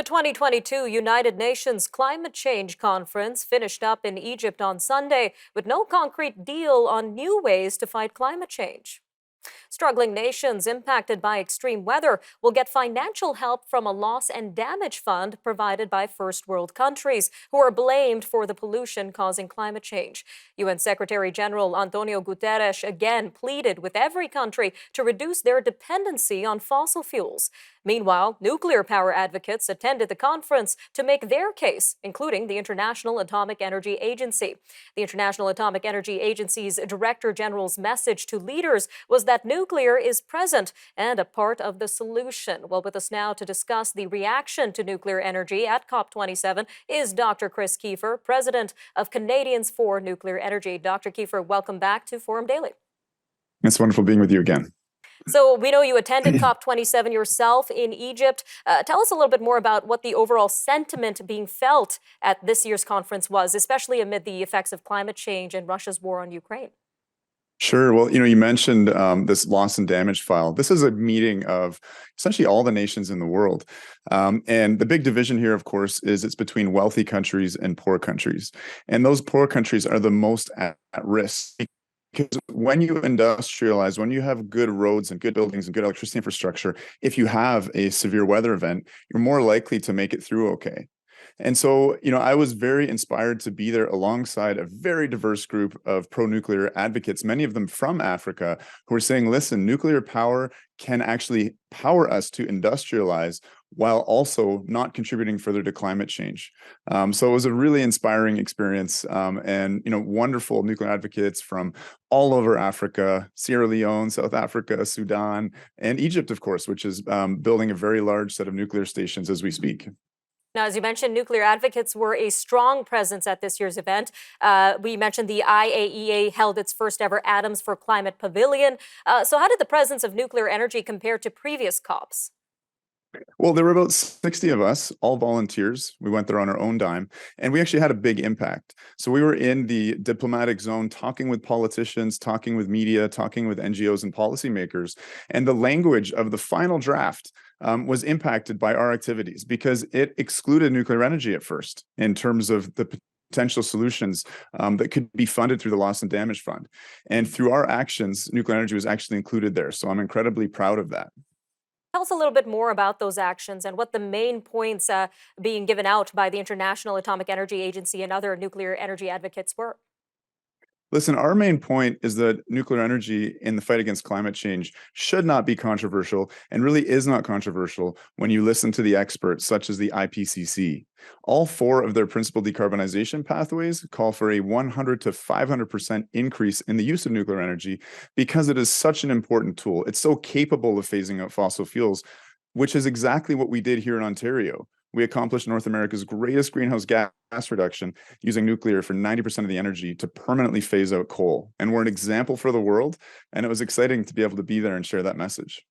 The 2022 United Nations Climate Change Conference finished up in Egypt on Sunday with no concrete deal on new ways to fight climate change. Struggling nations impacted by extreme weather will get financial help from a loss and damage fund provided by first world countries who are blamed for the pollution causing climate change. UN Secretary General Antonio Guterres again pleaded with every country to reduce their dependency on fossil fuels. Meanwhile, nuclear power advocates attended the conference to make their case, including the International Atomic Energy Agency. The International Atomic Energy Agency's Director General's message to leaders was that nuclear is present and a part of the solution. Well, with us now to discuss the reaction to nuclear energy at COP27 is Dr. Chris Keefer, President of Canadians for Nuclear Energy. Dr. Keefer, welcome back to Forum Daily. It's wonderful being with you again. So we know you attended COP27 yourself in Egypt. Tell us a little bit more about what the overall sentiment being felt at this year's conference was, especially amid the effects of climate change and Russia's war on Ukraine. Sure. Well, you mentioned this loss and damage file. This is a meeting of essentially all the nations in the world. And the big division here, of course, is it's between wealthy countries and poor countries. And those poor countries are the most at risk. Because when you industrialize, when you have good roads and good buildings and good electricity infrastructure, if you have a severe weather event, you're more likely to make it through okay. And so, I was very inspired to be there alongside a very diverse group of pro-nuclear advocates, many of them from Africa, who are saying, listen, nuclear power can actually power us to industrialize while also not contributing further to climate change. So it was a really inspiring experience, and wonderful nuclear advocates from all over Africa, Sierra Leone, South Africa, Sudan, and Egypt, of course, which is building a very large set of nuclear stations as we speak. Now, as you mentioned, nuclear advocates were a strong presence at this year's event. We mentioned the IAEA held its first ever Atoms for Climate Pavilion. So how did the presence of nuclear energy compare to previous COPs? Well, there were about 60 of us, all volunteers. We went there on our own dime, and we actually had a big impact. So we were in the diplomatic zone, talking with politicians, talking with media, talking with NGOs and policymakers. And the language of the final draft was impacted by our activities because it excluded nuclear energy at first in terms of the potential solutions that could be funded through the Loss and Damage Fund. And through our actions, nuclear energy was actually included there. So I'm incredibly proud of that. Tell us a little bit more about those actions and what the main points being given out by the International Atomic Energy Agency and other nuclear energy advocates were. Listen, our main point is that nuclear energy in the fight against climate change should not be controversial and really is not controversial when you listen to the experts such as the IPCC. All four of their principal decarbonization pathways call for a 100 to 500% increase in the use of nuclear energy because it is such an important tool. It's so capable of phasing out fossil fuels, which is exactly what we did here in Ontario. We accomplished North America's greatest greenhouse gas reduction using nuclear for 90% of the energy to permanently phase out coal. And we're an example for the world. And it was exciting to be able to be there and share that message.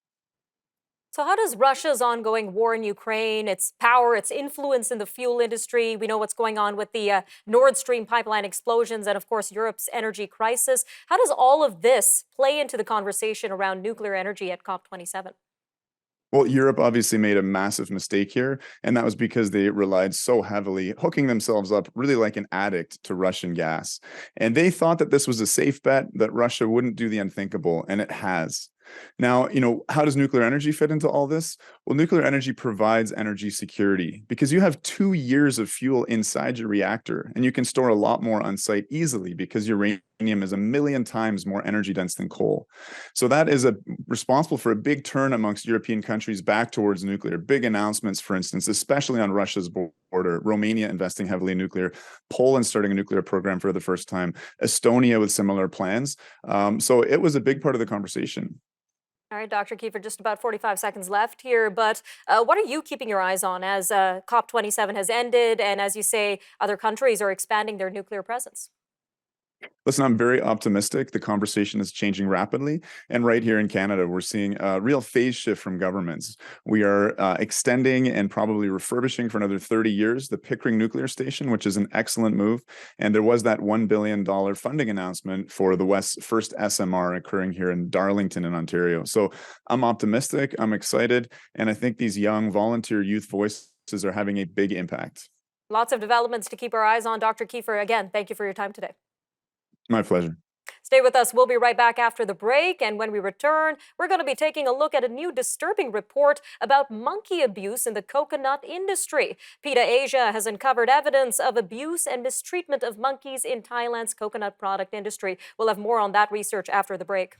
So how does Russia's ongoing war in Ukraine, its power, its influence in the fuel industry, we know what's going on with the Nord Stream pipeline explosions and, of course, Europe's energy crisis. How does all of this play into the conversation around nuclear energy at COP27? Well, Europe obviously made a massive mistake here, and that was because they relied so heavily, hooking themselves up really like an addict to Russian gas. And they thought that this was a safe bet, that Russia wouldn't do the unthinkable, and it has. Now, how does nuclear energy fit into all this? Well, nuclear energy provides energy security because you have 2 years of fuel inside your reactor, and you can store a lot more on site easily because uranium is 1,000,000 times more energy dense than coal. So that is responsible for a big turn amongst European countries back towards nuclear. Big announcements, for instance, especially on Russia's border, Romania investing heavily in nuclear, Poland starting a nuclear program for the first time, Estonia with similar plans. So it was a big part of the conversation. All right, Dr. Keefer, just about 45 seconds left here, but what are you keeping your eyes on as COP27 has ended and, as you say, other countries are expanding their nuclear presence? Listen, I'm very optimistic. The conversation is changing rapidly. And right here in Canada, we're seeing a real phase shift from governments. We are extending and probably refurbishing for another 30 years the Pickering Nuclear Station, which is an excellent move. And there was that $1 billion funding announcement for the West's first SMR occurring here in Darlington in Ontario. So I'm optimistic, I'm excited. And I think these young volunteer youth voices are having a big impact. Lots of developments to keep our eyes on. Dr. Keefer, again, thank you for your time today. My pleasure. Stay with us. We'll be right back after the break. And when we return, we're going to be taking a look at a new disturbing report about monkey abuse in the coconut industry. PETA Asia has uncovered evidence of abuse and mistreatment of monkeys in Thailand's coconut product industry. We'll have more on that research after the break.